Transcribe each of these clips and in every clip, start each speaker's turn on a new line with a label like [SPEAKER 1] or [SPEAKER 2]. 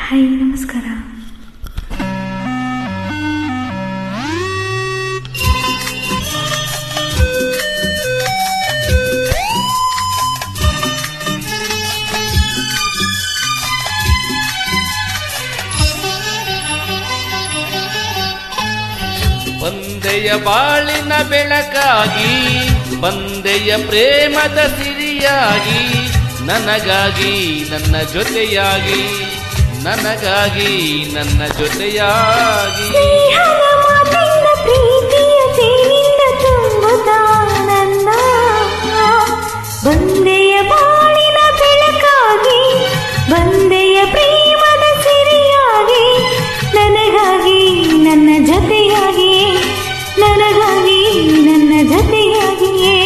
[SPEAKER 1] Hi, ನಮಸ್ಕಾರ.
[SPEAKER 2] ಬಂದೆಯ ಬಾಳಿನ ಬೆಳಕಾಗಿ, ಬಂದೆಯ ಪ್ರೇಮದ ಸಿರಿಯಾಗಿ, ನನಗಾಗಿ ನನ್ನ ಜೊತೆಯಾಗಿ, ನನಗಾಗಿ ನನ್ನ ಜೊತೆಯಾಗಿ.
[SPEAKER 1] ಬಂದೆಯ ಬಾಳಿನ ಬೆಳಕಾಗಿ, ಬಂದೆಯ ಪ್ರೇಮದ ಸಿರಿಯಾಗಿ, ನನಗಾಗಿ ನನ್ನ ಜೊತೆಯಾಗಿ, ನನಗಾಗಿ ನನ್ನ ಜೊತೆಯಾಗಿಯೇ.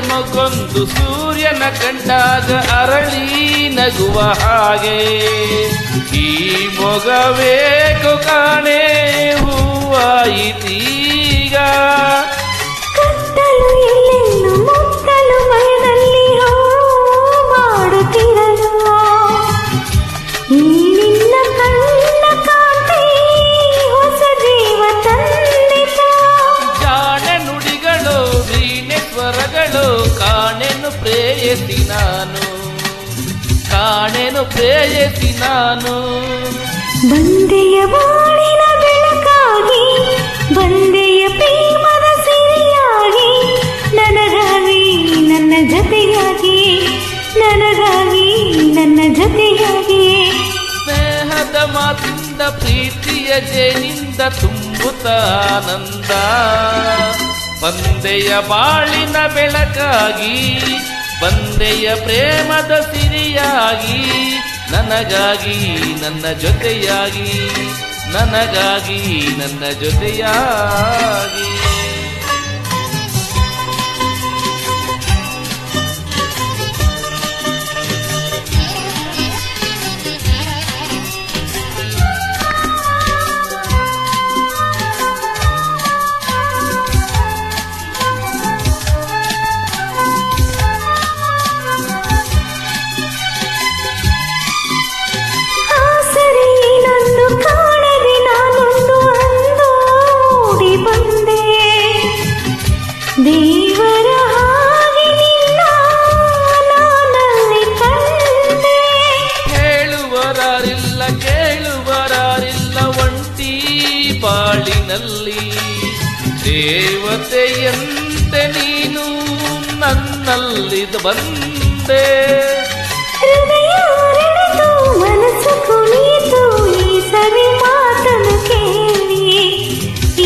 [SPEAKER 2] ಮಗೊಂದು ಸೂರ್ಯನ ಕಂಡಾಗ ಅರಳಿ ನಗುವ ಹಾಗೆ, ಈ ಮೊಗವೇಕು ಕಾಣೆ ಹೂವಾಯಿತೀಗ.
[SPEAKER 1] ಕತ್ತಲು ಎಲ್ಲೆಲ್ಲೂ ಮುತ್ತಲು ಮಯದಲ್ಲಿ ಮಾಡುತ್ತಿರಲು, ಈ ನಿನ್ನ ಕಣ್ಣ ಕಾಂತಿ ಹೊಸ ಜೀವ ತಂದಿತ.
[SPEAKER 2] ಜಾಣೆ ನುಡಿಗಳು ವೀಣೆ ಸ್ವರಗಳು, ಕಾಣೆನು ಪ್ರೇಯಸಿ ನಾನು, ಕಾಣೆನು ಪ್ರೇಯಸಿ ನಾನು.
[SPEAKER 1] ಬಂದೆಯ ಬಾಳಿನ ಬೆಳಕಾಗಿ, ಬಂದೆಯ ಪ್ರೇಮದ ಸಿರಿಯಾಗಿ, ನನಗಾಗಿ ನನ್ನ ಜೊತೆಯಾಗಿ, ನನಗಾಗಿ ನನ್ನ ಜೊತೆಯಾಗಿ.
[SPEAKER 2] ಸ್ನೇಹದ ಮಾತಿಂದ ಪ್ರೀತಿಯ ಜೇನಿಂದ ತುಂಬುತ್ತ ಆನಂದ. ಬಂದೆಯ ಬಾಳಿನ ಬೆಳಕಾಗಿ, ಬಂದೆಯ ಪ್ರೇಮದ ಸಿರಿಯಾಗಿ, ನನಗಾಗಿ ನನ್ನ ಜೊತೆಯಾಗಿ, ನನಗಾಗಿ ನನ್ನ ಜೊತೆಯಾಗಿ.
[SPEAKER 1] ದೇವರ ಹಾಗೆ ನಿನ್ನ ನಾನಲ್ಲಿ ಕಂಡೆ.
[SPEAKER 2] ಹೇಳುವರಾರಿಲ್ಲ ಕೇಳುವರಾರಿಲ್ಲ ಒಂಟಿ ಬಾಳಿನಲ್ಲಿ, ದೇವತೆಯಂತೆ ನೀನು ನನ್ನಲ್ಲಿ ಬಂದೆ.
[SPEAKER 1] ಹೃದಯ ಅರಳಿತು, ಮನಸ್ಸು ಕುಣಿಯಿತು, ಈ ಸವಿ ಮಾತನ್ನು ಕೇಳಿ,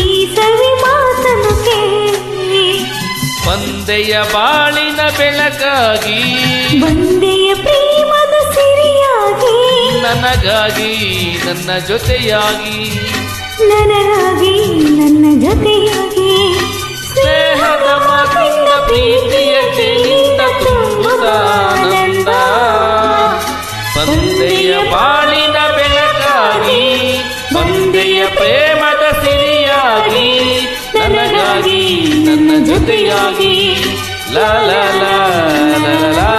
[SPEAKER 1] ಈ ಸವಿ ಮಾತನ್ನು ಕೇಳಿ.
[SPEAKER 2] ಬಂದೆಯ ಬಾಳಿನ ಬೆಳಕಾಗಿ,
[SPEAKER 1] ಬಂದೆಯ ಪ್ರೇಮದ ಸಿರಿಯಾಗಿ,
[SPEAKER 2] ನನಗಾಗಿ ನನ್ನ ಜೊತೆಯಾಗಿ,
[SPEAKER 1] ನನಗಾಗಿ ನನ್ನ ಜೊತೆಯಾಗಿ.
[SPEAKER 2] ಸ್ನೇಹದ ಮಾತಿಂದ ಪ್ರೀತಿಯ ಜೇನಿಂದ ತುಂಬುತ್ತ ಆನಂದ. ಬಂದೆಯ ಬಾಳಿನ ಬೆಳಕಾಗಿ, ಬಂದೆಯ ಪ್ರೇಮದ ಸಿರಿಯಾಗಿ, ನನಗಾಗಿ ನನ್ನ ಜೊತೆಯಾಗಿ. ಲಾ ಲಾ ಲಾ ಲಾ ಲಾ.